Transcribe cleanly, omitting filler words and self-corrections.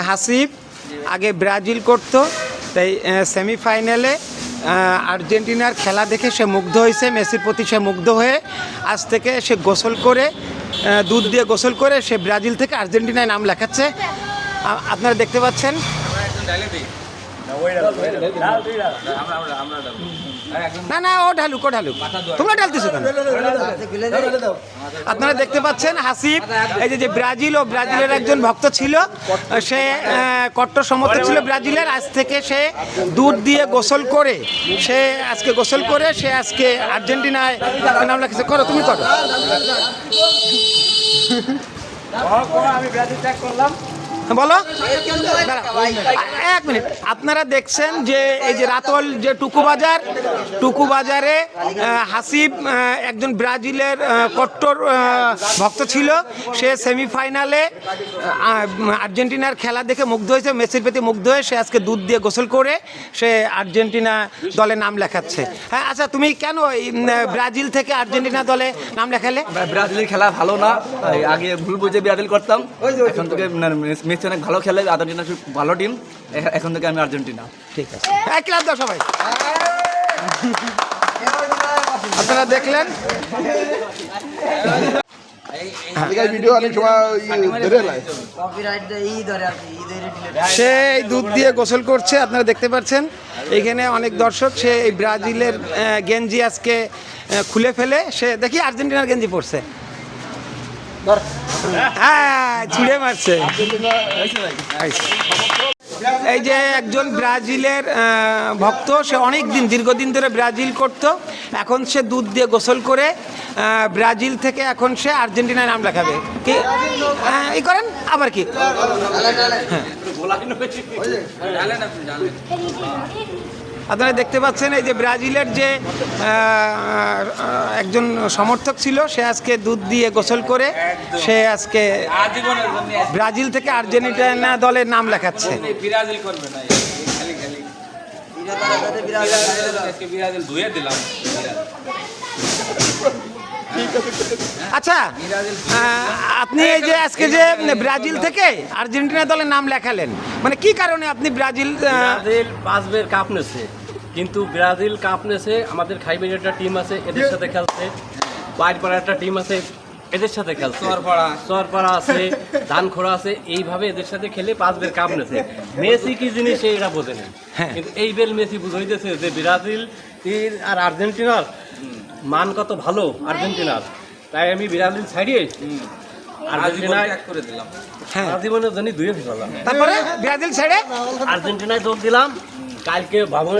হাসিব আগে ব্রাজিল করতো, তাই সেমিফাইনালে আর্জেন্টিনার খেলা দেখে সে মুগ্ধ হয়েছে, মেসির প্রতি সে মুগ্ধ হয়ে আজ থেকে সে গোসল করে, দুধ দিয়ে গোসল করে সে ব্রাজিল থেকে আর্জেন্টিনায় নাম লেখাচ্ছে। আপনারা দেখতে পাচ্ছেন। না না, ও ঢালুক, তোমরা ঢালতেছো কেন? আপনারা দেখতে পাচ্ছেন হাসিব এই যে ব্রাজিল ও ব্রাজিলের একজন ভক্ত ছিল, সে কট্টর সমর্থক ছিল ব্রাজিলের। আজ থেকে সে দুধ দিয়ে গোসল করে, সে আজকে আর্জেন্টিনায় নাম লেখেছে। করো, তুমি করো। আমি ব্রাজিল ত্যাগ করলাম। বলো, এক মিনিট। আপনারা দেখছেন যে এই যে রাতল যে টুকু বাজারে হাসিব একজন ব্রাজিলের কট্টর ভক্ত ছিল। সে সেমিফাইনালে আর্জেন্টিনার খেলা দেখে মুগ্ধ হয়েছে, মেসির প্রতি মুগ্ধ হয়ে সে আজকে দুধ দিয়ে গোসল করে সে আর্জেন্টিনা দলে নাম লেখাচ্ছে। হ্যাঁ, আচ্ছা, তুমি কেন ব্রাজিল থেকে আর্জেন্টিনা দলে নাম লেখালে? ব্রাজিলের খেলা ভালো না, আগে ভুল বুঝে ব্রাজিল করতাম, এখন থেকে মেসি অনেক ভালো খেলে, আর্জেন্টিনা ভালো টিম, এখন থেকে আমি আর্জেন্টিনা। ঠিক আছে, এক ক্লাব দাও সবাই। আপনারা দেখলেন সে দুধ দিয়ে গোসল করছে। আপনারা দেখতে পাচ্ছেন এখানে অনেক দর্শক। সে এই ব্রাজিলের গেঞ্জি আজকে খুলে ফেলে সে দেখি আর্জেন্টিনার গেঞ্জি পরছে। হ্যাঁ, ছুঁড়ে মারছে। এই যে একজন ব্রাজিলের ভক্ত, সে দীর্ঘদিন ধরে ব্রাজিল করত, এখন সে দুধ দিয়ে গোসল করে ব্রাজিল থেকে এখন সে আর্জেন্টিনায় নাম লেখাবে। কি এই করেন আবার কি? আপনারা দেখতে পাচ্ছেন এই যে ব্রাজিলের যে একজন সমর্থক ছিল, সে আজকে দুধ দিয়ে গোসল করে সে আজকে ব্রাজিল থেকে আর্জেন্টিনা দলের নাম লেখাচ্ছে। আচ্ছা, আপনি এই যে আজকে যে ব্রাজিল থেকে আর্জেন্টিনা দলের নাম লেখালেন, মানে কি কারণে আপনি ব্রাজিল? পাঁচবার কাপ নেছে, কিন্তু ব্রাজিল কাপ নেছে, আমাদের খাইবের একটা টিম আছে এদের সাথে খেলছে, বাইরপাড়া একটা টিম আছে এদের সাথে খেলছে, চরপাড়া আছে, ধানখোড়া আছে, এইভাবে এদের সাথে খেলে পাঁচবার কাপ নেছে। মেসি কি জিনিস এরা বোঝে না, কিন্তু এই বেল মেসি বুঝাইতেছে যে ব্রাজিল আর আর্জেন্টিনার মান কত ভালো আর্জেন্টিনার, তাই আমি ব্রাজিল ছাড়িয়ে আর্জেন্টিনায় করে দিলাম। হ্যাঁ, জীবনের জন্য ধুয়ে ফেলাম, তারপরে ব্রাজিল ছেড়ে আর্জেন্টিনায় যোগ দিলাম। কালকে ভবনে